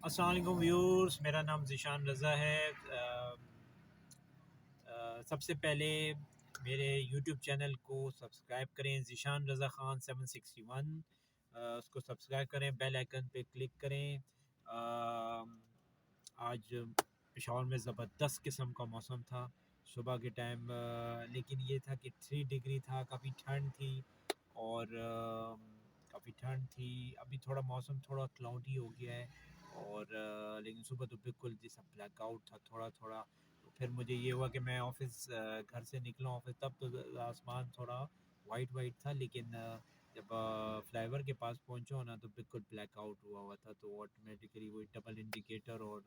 السلام علیکم ویورز، میرا نام ذیشان رضا ہے۔ سب سے پہلے میرے یوٹیوب چینل کو سبسکرائب کریں، ذیشان رضا خان 761، اس کو سبسکرائب کریں، بیل آئیکن پہ کلک کریں۔ آج پشاور میں زبردست قسم کا موسم تھا صبح کے ٹائم، لیکن یہ تھا کہ 3 ڈگری تھا، کافی ٹھنڈ تھی اور کافی ٹھنڈ تھی۔ ابھی تھوڑا موسم تھوڑا کلاؤڈی ہو گیا ہے اور لیکن صبح تو بالکل جیسا بلیک آؤٹ تھا تھوڑا تھوڑا۔ تو پھر مجھے یہ ہوا کہ میں آفس گھر سے نکلا آفس، تب تو آسمان تھوڑا وائٹ وائٹ تھا، لیکن جب فلائی اوور کے پاس پہنچا نا تو بالکل بلیک آؤٹ ہوا تھا۔ تو آٹومیٹیکلی وہی ڈبل انڈیکیٹر اور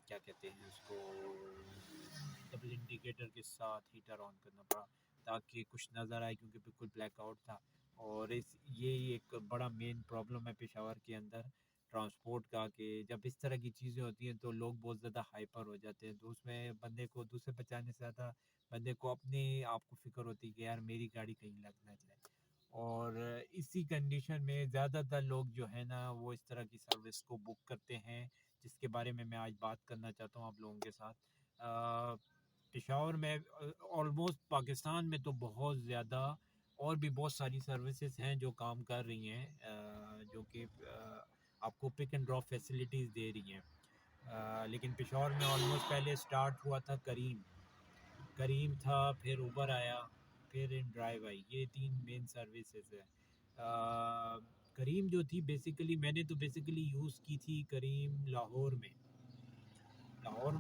کیا کہتے ہیں اس کو، ڈبل انڈیکیٹر کے ساتھ ہیٹر آن کرنا پڑا تاکہ کچھ نظر آئے، کیونکہ بالکل بلیک آؤٹ تھا۔ اور یہ ایک بڑا مین پرابلم ہے پشاور کے اندر ٹرانسپورٹ کا، کہ جب اس طرح کی چیزیں ہوتی ہیں تو لوگ بہت زیادہ ہائپر ہو جاتے ہیں، تو اس میں بندے کو دوسرے بچانے سے زیادہ بندے کو اپنے آپ کو فکر ہوتی ہے کہ یار میری گاڑی کہیں لگ نہ جائے۔ اور اسی کنڈیشن میں زیادہ تر لوگ جو ہے نا وہ اس طرح کی سروس کو بک کرتے ہیں، جس کے بارے میں آج بات کرنا چاہتا ہوں آپ لوگوں کے ساتھ۔ پشاور میں آلموسٹ پاکستان میں تو بہت زیادہ اور بھی بہت ساری سروسز ہیں جو کام کر رہی ہیں، جو کہ آپ کو پک اینڈ ڈراپ فیسلٹیز دے رہی ہیں، لیکن پشاور میں آلموسٹ پہلے سٹارٹ ہوا تھا کریم تھا، پھر اوبر آیا، پھر ان ڈرائیو آئی، یہ 3 مین سروسز ہے۔ کریم جو تھی بیسیکلی میں نے یوز کی تھی کریم لاہور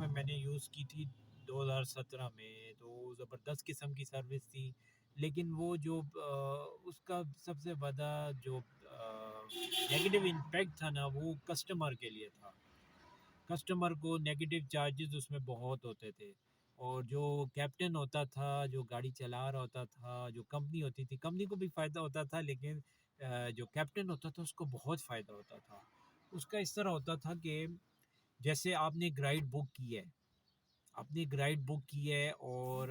میں نے یوز کی تھی 2017 میں، تو زبردست قسم کی سروس تھی، لیکن وہ جو اس کا سب سے بڑا جو نیگیٹو امپیکٹ تھا نا وہ کسٹمر کے لیے تھا۔ کسٹمر کو نیگیٹو چارجز اس میں بہت ہوتے تھے، اور جو کیپٹن ہوتا تھا، جو گاڑی چلا رہا ہوتا تھا، جو کمپنی ہوتی تھی، کمپنی کو بھی فائدہ ہوتا تھا، لیکن جو کیپٹن ہوتا تھا اس کو بہت فائدہ ہوتا تھا۔ اس کا اس طرح ہوتا تھا کہ جیسے آپ نے ایک رائڈ بک کی ہے اور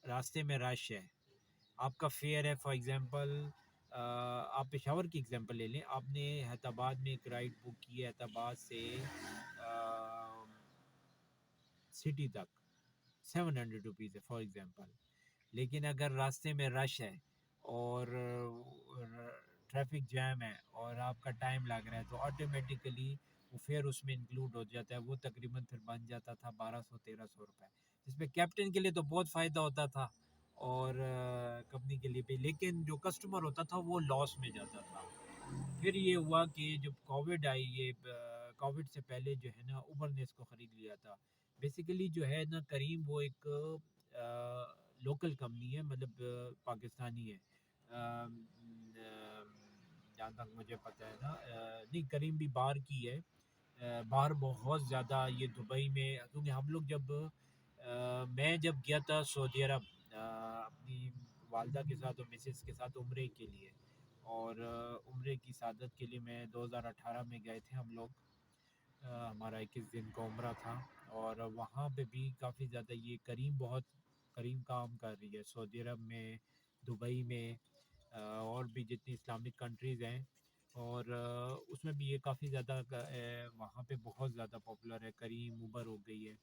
راستے میں رش ہے، آپ کا فیئر ہے، فار ایگزامپل آپ پشاور کی ایگزامپل لے لیں، آپ نے حیدرآباد میں ایک رائڈ بک کی ہے، حیدرآباد سے سٹی تک 700 روپیز ہے فار ایگزامپل، لیکن اگر راستے میں رش ہے اور ٹریفک جیم ہے اور آپ کا ٹائم لگ رہا ہے تو آٹومیٹیکلی وہ فیئر اس میں انکلوڈ ہو جاتا ہے، وہ تقریباً پھر بن جاتا تھا 1200-1300 روپے، جس میں کیپٹن کے لیے تو بہت فائدہ ہوتا تھا اور کمپنی کے لیے بھی، لیکن جو کسٹمر ہوتا تھا وہ لاس میں جاتا تھا۔ پھر یہ ہوا کہ جب کووڈ آئی، یہ کووڈ سے پہلے جو ہے نا اوبر نے اس کو خرید لیا تھا۔ بیسیکلی جو ہے نا کریم وہ ایک لوکل کمپنی ہے، مطلب پاکستانی ہے، جہاں تک مجھے پتہ ہے نا، نہیں کریم بھی باہر کی ہے، باہر بہت زیادہ، یہ دبئی میں، کیونکہ ہم لوگ میں جب گیا تھا سعودی عرب اپنی والدہ کے ساتھ اور مسز کے ساتھ عمرے کے لیے، اور عمرے کی سعادت کے لیے میں 2018 میں گئے تھے ہم لوگ، ہمارا 21 دن کا عمرہ تھا، اور وہاں پہ بھی کافی زیادہ یہ کریم کام کر رہی ہے سعودی عرب میں، دبئی میں، اور بھی جتنی اسلامک کنٹریز ہیں، اور اس میں بھی یہ کافی زیادہ وہاں پہ بہت زیادہ پاپولر ہے کریم۔ اوبر ہو گئی ہے،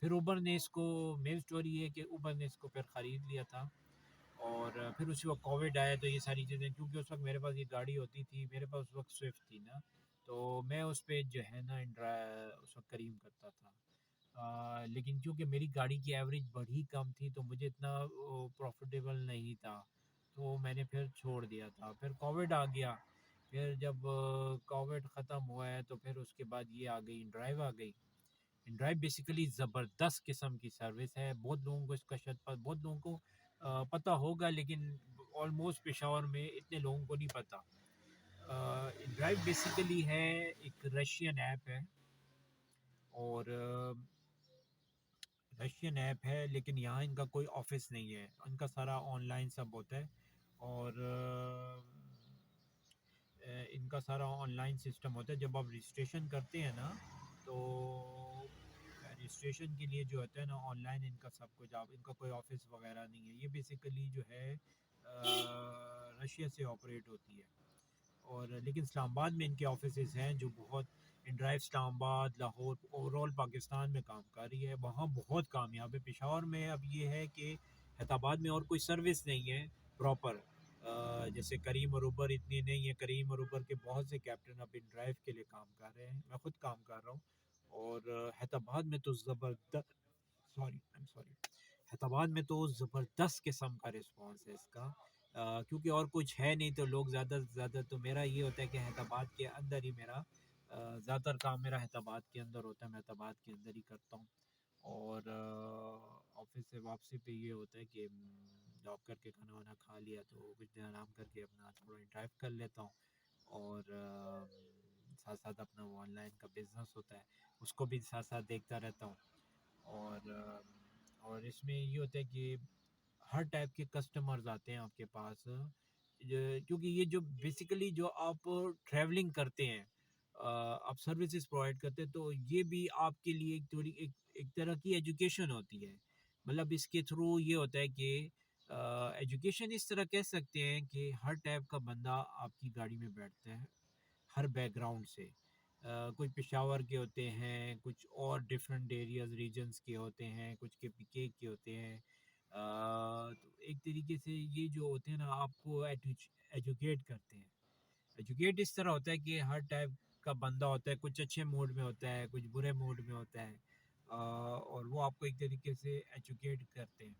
پھر اوبر نے اس کو، مین اسٹوری ہے کہ اوبر نے اس کو پھر خرید لیا تھا، اور پھر اسی وقت کووڈ آیا تو یہ ساری چیزیں، کیونکہ اس وقت میرے پاس یہ گاڑی ہوتی تھی، میرے پاس اس وقت سوئفٹ تھی نا، تو میں اس پہ جو ہے نا اس وقت کریم کرتا تھا، لیکن کیونکہ میری گاڑی کی ایوریج بڑی کم تھی تو مجھے اتنا پروفیٹیبل نہیں تھا، تو میں نے پھر چھوڑ دیا تھا۔ پھر کووڈ آ گیا، پھر جب کووڈ ختم ہوا ہے تو پھر اس کے بعد یہ آ گئی، ڈرائیو آ گئی۔ ڈرائیو بیسیکلی زبردست قسم کی سروس ہے، بہت لوگوں کو اس کا بہت لوگوں کو پتہ ہوگا، لیکن آلموسٹ پشاور میں اتنے لوگوں کو نہیں پتہ۔ ڈرائیو بیسیکلی ہے ایک رشین ایپ ہے، اور رشین ایپ ہے، لیکن یہاں ان کا کوئی آفس نہیں ہے، ان کا سارا آن لائن سب ہوتا ہے، اور ان کا سارا آن لائن سسٹم ہوتا ہے۔ جب آپ رجسٹریشن کرتے ہیں نا تو رجسٹریشن کے لیے جو ہوتا ہے نا آن لائن ان کا سب کچھ، ان کا کوئی آفس وغیرہ نہیں ہے، یہ بیسیکلی جو ہے رشیا سے آپریٹ ہوتی ہے، اور لیکن اسلام آباد میں ان کے آفیسز ہیں جو بہت ان ڈرائیو اسلام آباد، لاہور، اوور آل پاکستان میں کام کر رہی ہے، وہاں بہت کامیاب ہے۔ پشاور میں اب یہ ہے کہ حیدر آباد میں اور کوئی سروس نہیں ہے پراپر، جیسے کریم اور اوبر اتنی نہیں ہے۔ کریم اور اوبر کے بہت سے کیپٹن اب ان ڈرائیو کے لیے کام کر رہے ہیں، میں خود کام کر رہا ہوں، اور حیدرآباد میں تو زبردست، سوری حیدرآباد میں تو زبردست قسم کا رسپانس ہے اس کا، کیونکہ اور کچھ ہے نہیں تو لوگ زیادہ سے زیادہ، تو میرا یہ ہوتا ہے کہ حیدرآباد کے اندر ہی میرا زیادہ تر کام میرا حیدرآباد کے اندر ہوتا ہے، میں حیدرآباد کے اندر ہی کرتا ہوں، اور آفس سے واپسی پہ یہ ہوتا ہے کہ جاب کر کے کھانا وانا کھا لیا تو کچھ دیر آرام کر کے اپنا تھوڑا ڈرائیو کر لیتا ہوں، اور ساتھ ساتھ اپنا وہ آن لائن کا بزنس ہوتا ہے اس کو بھی ساتھ ساتھ دیکھتا رہتا ہوں، اور اس میں یہ ہوتا ہے کہ ہر ٹائپ کے کسٹمرز آتے ہیں آپ کے پاس، کیونکہ یہ جو بیسیکلی جو آپ ٹریولنگ کرتے ہیں، آپ سروسز پرووائڈ کرتے ہیں، تو یہ بھی آپ کے لیے ایک تھوڑی ایک طرح کی ایجوکیشن ہوتی ہے، مطلب اس کے تھرو یہ ہوتا ہے کہ ایجوکیشن اس طرح کہہ سکتے ہیں کہ ہر ٹائپ کا بندہ آپ کی گاڑی میں بیٹھتا ہے، ہر بیک گراؤنڈ سے، کوئی پشاور کے ہوتے ہیں، کچھ اور ڈفرینٹ ایریاز ریجنز کے ہوتے ہیں، کچھ کے پی کے ہوتے ہیں، تو ایک طریقے سے یہ جو ہوتے ہیں نا آپ کو ایجوکیٹ کرتے ہیں، ایجوکیٹ اس طرح ہوتا ہے کہ ہر ٹائپ کا بندہ ہوتا ہے، کچھ اچھے موڈ میں ہوتا ہے، کچھ برے موڈ میں ہوتا ہے، اور وہ آپ کو ایک طریقے سے ایجوکیٹ کرتے ہیں،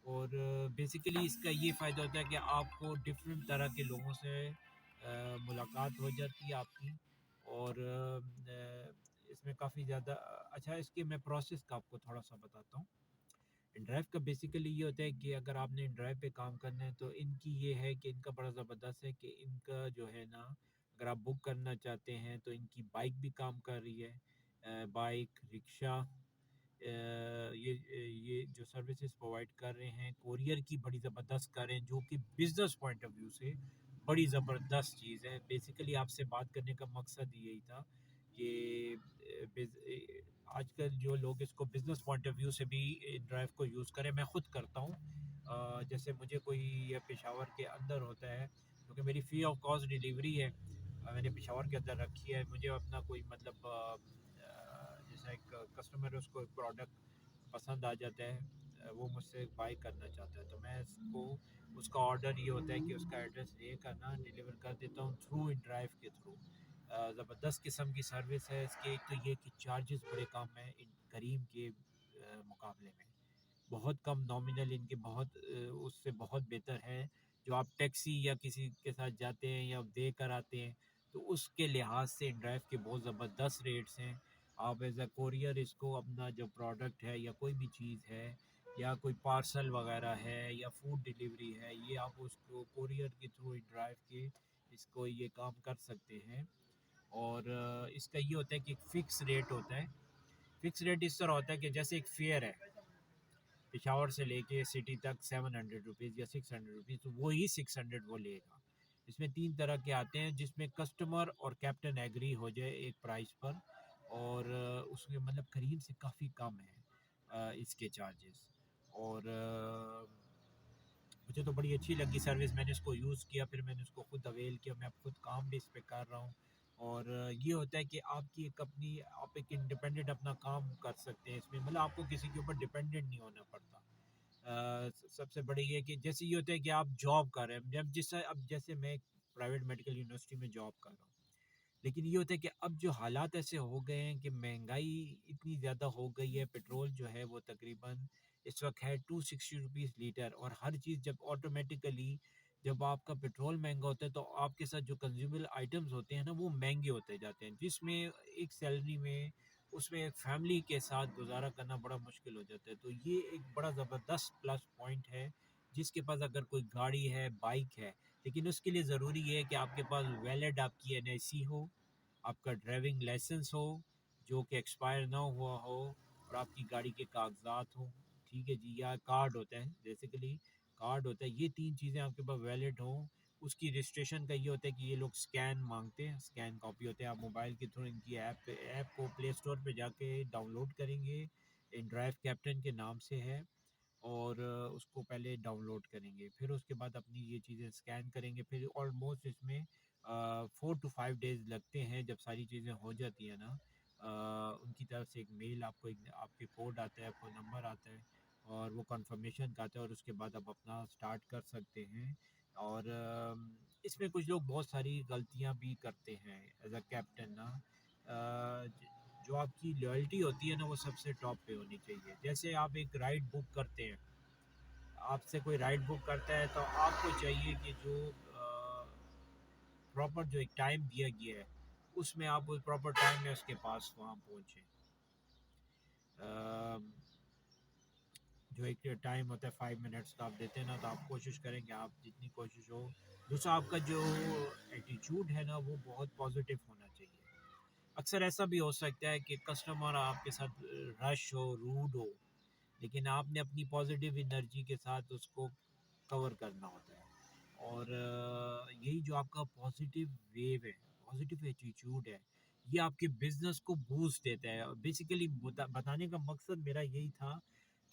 اور بیسیکلی اس کا یہ فائدہ ہوتا ہے کہ آپ کو ڈفرینٹ طرح کے لوگوں سے ملاقات ہو جاتی ہے آپ کی، اور اس میں کافی زیادہ اچھا، اس کے میں پروسیس کا آپ کو تھوڑا سا بتاتا ہوں۔ ان ڈرائیو کا بیسیکلی یہ ہوتا ہے کہ اگر آپ نے ان ڈرائیو پہ کام کرنا ہے تو ان کی یہ ہے کہ ان کا بڑا زبردست ہے کہ ان کا جو ہے نا، اگر آپ بک کرنا چاہتے ہیں تو ان کی بائک بھی کام کر رہی ہے، بائک، رکشہ، یہ جو سروسز پرووائڈ کر رہے ہیں، کوریئر کی بڑی زبردست کر رہے ہیں، جو کہ بزنس پوائنٹ آف ویو سے بڑی زبردست چیز ہے۔ بیسیکلی آپ سے بات کرنے کا مقصد یہی تھا کہ آج کل جو لوگ اس کو بزنس پوائنٹ آف ویو سے بھی ڈرائیو کو یوز کریں، میں خود کرتا ہوں، جیسے مجھے کوئی پشاور کے اندر ہوتا ہے، کیونکہ میری فری آف کاسٹ ڈیلیوری ہے، میں نے پشاور کے اندر رکھی ہے، مجھے اپنا کوئی مطلب جیسا ایک کسٹمر ہے، اس کو ایک پروڈکٹ پسند آ جاتا ہے، وہ مجھ سے بائی کرنا چاہتا ہے، تو میں اس کو، اس کا آرڈر یہ ہوتا ہے کہ اس کا ایڈریس لے کر نا ڈیلیور کر دیتا ہوں تھرو ان ڈرائیو کے تھرو، زبردست قسم کی سروس ہے اس کی۔ ایک تو یہ کہ چارجز بڑے کم ہیں ان کریم کے مقابلے میں، بہت کم نامنل ان کے، بہت اس سے بہت بہتر ہے، جو آپ ٹیکسی یا کسی کے ساتھ جاتے ہیں یا دے کر آتے ہیں، تو اس کے لحاظ سے ان ڈرائیو کے بہت زبردست ریٹس ہیں۔ آپ ایز اے کوریئر اس کو اپنا جو پروڈکٹ ہے یا کوئی بھی چیز ہے یا کوئی پارسل وغیرہ ہے یا فوڈ ڈیلیوری ہے، یہ آپ اس کو کوریئر کے تھرو ڈرائیو کے اس کو یہ کام کر سکتے ہیں، اور اس کا یہ ہوتا ہے کہ ایک فکس ریٹ ہوتا ہے۔ فکس ریٹ اس طرح ہوتا ہے کہ جیسے ایک فیئر ہے پشاور سے لے کے سٹی تک 700 روپیز یا 600 روپیز، تو وہی 600 وہ لے گا۔ اس میں 3 طرح کے آتے ہیں، جس میں کسٹمر اور کیپٹن ایگری ہو جائے ایک پرائز پر، اور اس میں مطلب قریب سے کافی کم ہے اس کے چارجز، اور مجھے تو بڑی اچھی لگی سروس، میں نے اس کو یوز کیا، پھر میں نے اس کو خود اویل کیا، میں اب خود کام بھی اس پہ کر رہا ہوں، اور یہ ہوتا ہے کہ آپ کی ایک اپنی، آپ ایک انڈیپینڈنٹ اپنا کام کر سکتے ہیں اس میں، مطلب آپ کو کسی کے اوپر ڈیپینڈنٹ نہیں ہونا پڑتا۔ سب سے بڑی یہ کہ جیسے یہ ہوتا ہے کہ آپ جاب کر رہے ہیں، اب جیسے میں ایک پرائیویٹ میڈیکل یونیورسٹی میں جاب کر رہا ہوں، لیکن یہ ہوتا ہے کہ اب جو حالات ایسے ہو گئے ہیں کہ مہنگائی اتنی زیادہ ہو گئی ہے، پیٹرول جو ہے وہ تقریباً اس وقت ہے 260 روپیز لیٹر، اور ہر چیز جب آٹومیٹیکلی جب آپ کا پیٹرول مہنگا ہوتا ہے تو آپ کے ساتھ جو کنزیومبل آئٹمز ہوتے ہیں نا وہ مہنگے ہوتے جاتے ہیں، جس میں ایک سیلری میں اس میں ایک فیملی کے ساتھ گزارا کرنا بڑا مشکل ہو جاتا ہے، تو یہ ایک بڑا زبردست پلس پوائنٹ ہے جس کے پاس اگر کوئی گاڑی ہے، بائک ہے، لیکن اس کے لیے ضروری یہ ہے کہ آپ کے پاس ویلڈ آپ کی این آئی سی ہو، آپ کا ڈرائیونگ لائسنس ہو جو کہ ایکسپائر نہ ہوا ہو، اور آپ کی گاڑی کے کاغذات ہوں، ٹھیک ہے جی، یا کارڈ ہوتا ہے، بیسیکلی کارڈ ہوتا ہے، یہ 3 چیزیں آپ کے پاس ویلڈ ہوں۔ اس کی رجسٹریشن کا یہ ہوتا ہے کہ یہ لوگ سکین مانگتے ہیں، سکین کاپی ہوتے ہیں، آپ موبائل کے تھرو ان کی ایپ کو پلے اسٹور پہ جا کے ڈاؤن لوڈ کریں گے، ان ڈرائیو کیپٹن کے نام سے ہے، اور اس کو پہلے ڈاؤن لوڈ کریں گے، پھر اس کے بعد اپنی یہ چیزیں سکین کریں گے، پھر آلموسٹ اس میں 4 to 5 days لگتے ہیں جب ساری چیزیں ہو جاتی ہیں نا. ان کی طرف سے ایک میل آپ کو آپ کے کوڈ آتا ہے، آپ کو نمبر آتا ہے اور وہ کنفرمیشن کا آتا ہے، اور اس کے بعد آپ اپنا سٹارٹ کر سکتے ہیں. اور اس میں کچھ لوگ بہت ساری غلطیاں بھی کرتے ہیں ایز اے کیپٹن نا. جو آپ کی لائلٹی ہوتی ہے نا وہ سب سے ٹاپ پہ ہونی چاہیے. جیسے آپ ایک رائڈ بک کرتے ہیں، آپ سے کوئی رائڈ بک کرتا ہے تو آپ کو چاہیے کہ جو پراپر جو ایک ٹائم دیا گیا ہے اس میں آپ پراپر ٹائم میں اس کے پاس وہاں پہنچیں. جو ایک ٹائم ہوتا ہے 5 منٹس کا آپ دیتے ہیں نا، تو آپ کوشش کریں کہ آپ جتنی کوشش ہو. دوسرا آپ کا جو ایٹیچیوڈ ہے نا وہ بہت پازیٹیو ہونا چاہیے. اکثر ایسا بھی ہو سکتا ہے کہ کسٹمر آپ کے ساتھ رش ہو، روڈ ہو، لیکن آپ نے اپنی پازیٹیو انرجی کے ساتھ اس کو کور کرنا ہوتا ہے. اور یہی جو آپ کا پازیٹیو ویو ہے، پازیٹیو ایٹیچیوڈ ہے، یہ آپ کے بزنس کو بوسٹ دیتا ہے. بیسیکلی بتانے کا مقصد میرا یہی تھا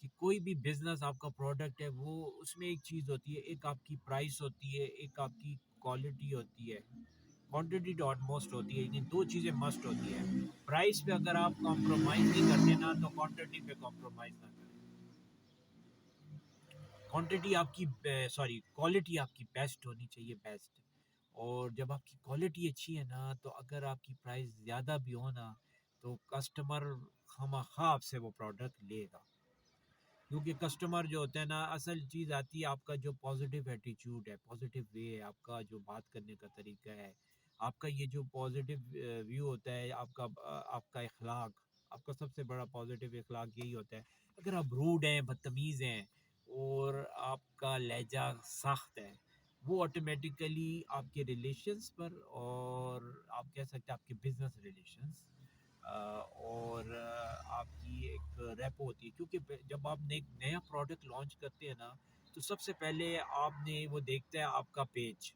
کہ کوئی بھی بزنس آپ کا پروڈکٹ ہے وہ اس میں ایک چیز ہوتی ہے، ایک آپ کی پرائس ہوتی ہے، ایک آپ کی کوالٹی ہوتی ہے. کوانٹٹی تو آلموسٹ ہوتی ہے لیکن دو چیزیں مسٹ ہوتی ہے. پرائس پہ اگر آپ کمپرومائز نہیں کرتے نا تو کوانٹٹی پہ کمپرومائز نہ کریں. کوانٹٹی آپ کی کوالٹی آپ کی بیسٹ ہونی چاہیے، بیسٹ. اور جب آپ کی کوالٹی اچھی ہے نا تو اگر آپ کی پرائس زیادہ بھی ہو نا تو کسٹمر خواہ آپ سے وہ پروڈکٹ لے گا. کیونکہ کسٹمر جو ہوتا ہے نا، اصل چیز آتی ہے آپ کا جو پازیٹیو ایٹیچیوڈ ہے، پازیٹیو وے ہے، آپ کا جو بات کرنے کا طریقہ ہے، آپ کا یہ جو پازیٹیو ویو ہوتا ہے، آپ کا اخلاق. آپ کا سب سے بڑا پازیٹیو اخلاق یہی ہوتا ہے. اگر آپ روڈ ہیں، بدتمیز ہیں اور آپ کا لہجہ سخت ہے، وہ آٹومیٹیکلی آپ کے ریلیشنز پر، اور آپ کہہ سکتے ہیں آپ کے بزنس ریلیشنز اور آپ کی ایک ریپو ہوتی ہے. کیونکہ جب آپ نے ایک نیا پروڈکٹ لانچ کرتے ہیں نا تو سب سے پہلے آپ نے وہ دیکھتا ہے آپ کا پیج.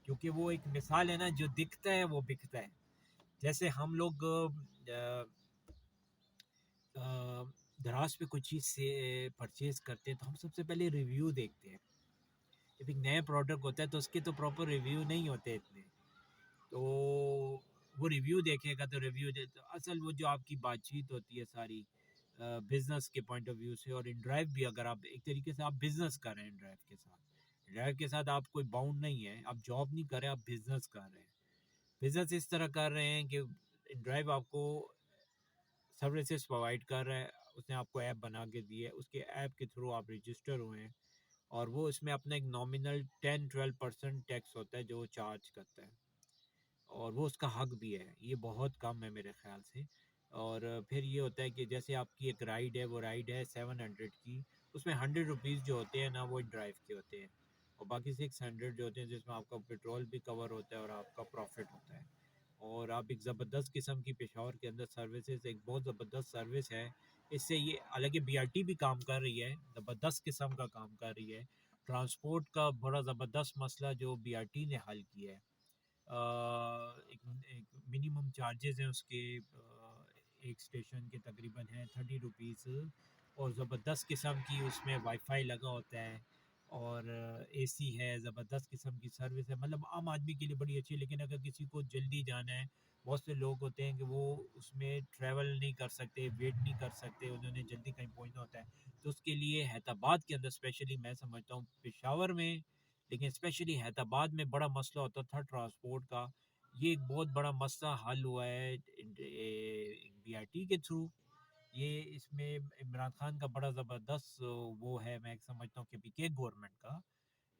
کیونکہ وہ ایک مثال ہے نا، جو دکھتا ہے وہ بکتا ہے. جیسے ہم لوگ دراز پہ کوئی چیز سے پرچیز کرتے ہیں تو ہم سب سے پہلے ریویو دیکھتے ہیں. جب ایک نیا پروڈکٹ ہوتا ہے تو اس کے تو پراپر ریویو نہیں ہوتے اتنے، تو وہ ریویو دیکھے گا. تو ریویو اصل وہ جو آپ کی بات چیت ہوتی ہے ساری بزنس کے پوائنٹ آف ویو سے. اور ان ڈرائیو بھی اگر آپ ایک طریقے سے آپ بزنس کر رہے ہیں، ان ڈرائیو کے ساتھ، ڈرائیو کے ساتھ آپ کوئی باؤنڈ نہیں ہے، آپ جاب نہیں کر رہے، آپ بزنس کر رہے ہیں. بزنس اس طرح کر رہے ہیں کہ ان ڈرائیو آپ کو سروسز پرووائڈ کر رہا ہے. اس نے آپ کو ایپ بنا کے دی ہے، اس کے ایپ کے تھرو آپ رجسٹر ہوئے ہیں، اور وہ اس میں اپنا ایک نامنل 10-12% ٹیکس ہوتا ہے جو وہ چارج کرتا ہے، اور وہ اس کا حق بھی ہے. یہ بہت کم ہے میرے خیال سے. اور پھر یہ ہوتا ہے کہ جیسے آپ کی ایک رائڈ ہے، وہ رائڈ ہے 700 کی، اس میں 100 روپیز جو ہوتے ہیں نا وہ ڈرائیو کے ہوتے ہیں، اور باقی 600 جو ہوتے ہیں جس میں آپ کا پیٹرول بھی کور ہوتا ہے اور آپ کا پروفٹ ہوتا ہے. اور آپ ایک زبردست قسم کی پشاور کے اندر سروسز، ایک بہت زبردست سروس ہے. اس سے یہ حالانکہ بی آر ٹی بھی کام کر رہی ہے، زبردست قسم کا کام کر رہی ہے. ٹرانسپورٹ کا بڑا زبردست مسئلہ جو بی آر ٹی نے حل کیا ہے. ایک منیمم چارجز ہیں اس کے، ایک اسٹیشن کے تقریباً ہیں 30 روپیز، اور زبردست قسم کی اس میں وائی فائی لگا ہوتا ہے، اور اے سی ہے، زبردست قسم کی سروس ہے. مطلب عام آدمی کے لیے بڑی اچھی ہے. لیکن اگر کسی کو جلدی جانا ہے، بہت سے لوگ ہوتے ہیں کہ وہ اس میں ٹریول نہیں کر سکتے، ویٹ نہیں کر سکتے، انہوں نے جلدی کہیں پہنچنا ہوتا ہے، تو اس کے لیے حیدرآباد کے اندر اسپیشلی میں سمجھتا ہوں، پشاور میں لیکن اسپیشلی حیدرآباد میں بڑا مسئلہ ہوتا تھا ٹرانسپورٹ کا. یہ ایک بہت بڑا مسئلہ حل ہوا ہے بی آر ٹی کے تھرو. یہ اس میں عمران خان کا بڑا زبردست وہ ہے، میں سمجھتا ہوں کہ پی کے گورنمنٹ کا،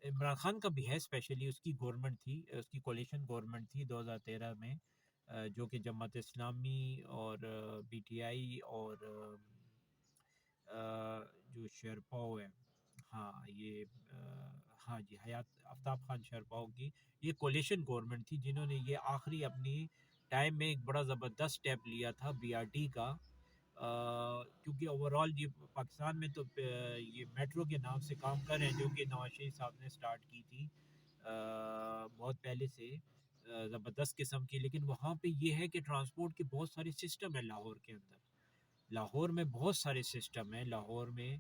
عمران خان کا بھی ہے، اسپیشلی اس کی گورنمنٹ تھی، اس کی کولیشن گورنمنٹ تھی 2013 میں، جو کہ جماعت اسلامی اور پی ٹی آئی اور جو شیرپاؤ ہے، ہاں یہ ہاں جی حیات آفتاب خان شیرپاؤ کی یہ کولیشن گورنمنٹ تھی، جنہوں نے یہ آخری اپنی ٹائم میں ایک بڑا زبردست سٹیپ لیا تھا بی آر ٹی کا. کیونکہ اوورال یہ پاکستان میں تو یہ میٹرو کے نام سے کام کر رہے ہیں، جو کہ نواز شریف صاحب نے سٹارٹ کی تھی بہت پہلے سے، زبردست قسم کی. لیکن وہاں پہ یہ ہے کہ ٹرانسپورٹ کے بہت سارے سسٹم ہیں لاہور کے اندر. لاہور میں بہت سارے سسٹم ہیں. لاہور میں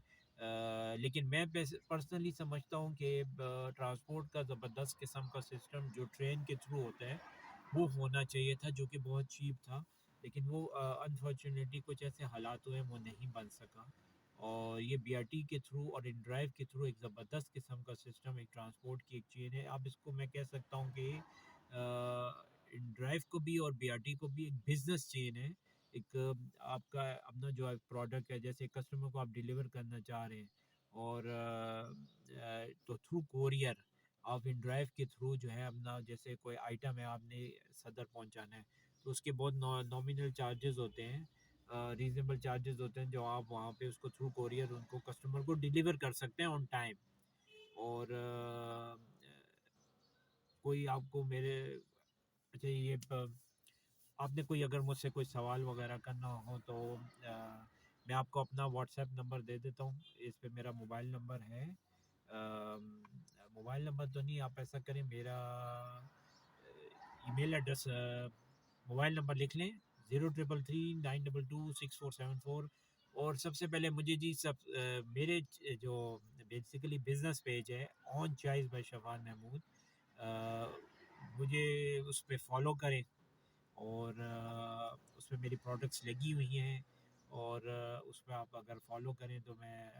لیکن میں پرسنلی سمجھتا ہوں کہ ٹرانسپورٹ کا زبردست قسم کا سسٹم جو ٹرین کے تھرو ہوتا ہے وہ ہونا چاہیے تھا، جو کہ بہت چیپ تھا، لیکن وہ انفارچونیٹلی کچھ ایسے حالات ہوئے وہ نہیں بن سکا، اور یہ بی آر ٹی کے تھرو اور ان ڈرائیو کے تھرو ایک زبردست قسم کا سسٹم، ایک ٹرانسپورٹ کی ایک چین ہے. اب اس کو میں کہہ سکتا ہوں کہ ان ڈرائیو کو بھی اور بی آر ٹی کو بھی ایک بزنس چین ہے. ایک آپ کا اپنا جو پروڈکٹ ہے، جیسے کسٹمر کو آپ ڈیلیور کرنا چاہ رہے ہیں، اور تو تھرو کوریئر آپ ان ڈرائیو کے تھرو جو ہے اپنا، جیسے کوئی آئٹم ہے آپ نے صدر پہنچانا ہے تو اس کے بہت نامینل چارجز ہوتے ہیں، ریزنیبل چارجز ہوتے ہیں، جو آپ وہاں پہ اس کو تھرو کوریئر ان کو کسٹمر کو ڈیلیور کر سکتے ہیں آن ٹائم. اور کوئی آپ کو میرے، اچھا یہ آپ نے کوئی اگر مجھ سے کوئی سوال وغیرہ کرنا ہو تو میں آپ کو اپنا واٹس ایپ نمبر دے دیتا ہوں، اس پہ میرا موبائل نمبر ہے. موبائل نمبر تو نہیں، آپ ایسا کریں، میرا ای میل ایڈریس، موبائل نمبر لکھ لیں: 0333922647 اور سب سے پہلے مجھے جی میرے جو بیسیکلی بزنس پیج ہے آن چوائس بائی شفان محمود، مجھے اس پہ فالو کریں، اور اس پہ میری پروڈکٹس لگی ہوئی ہیں، اور اس پہ آپ اگر فالو کریں تو میں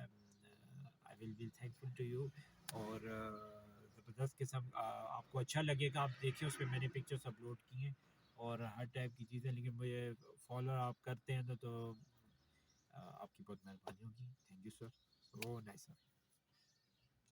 I will be thankful to you. اور زبردست قسم آپ کو اچھا لگے گا، آپ دیکھیں اس پہ میں نے پکچرس اپلوڈ کی ہیں اور ہر ٹائپ کی چیزیں، لیکن مجھے فالو آپ کرتے ہیں تو آپ کی بہت مہربانی ہوگی. Thank you sir, so nice sir.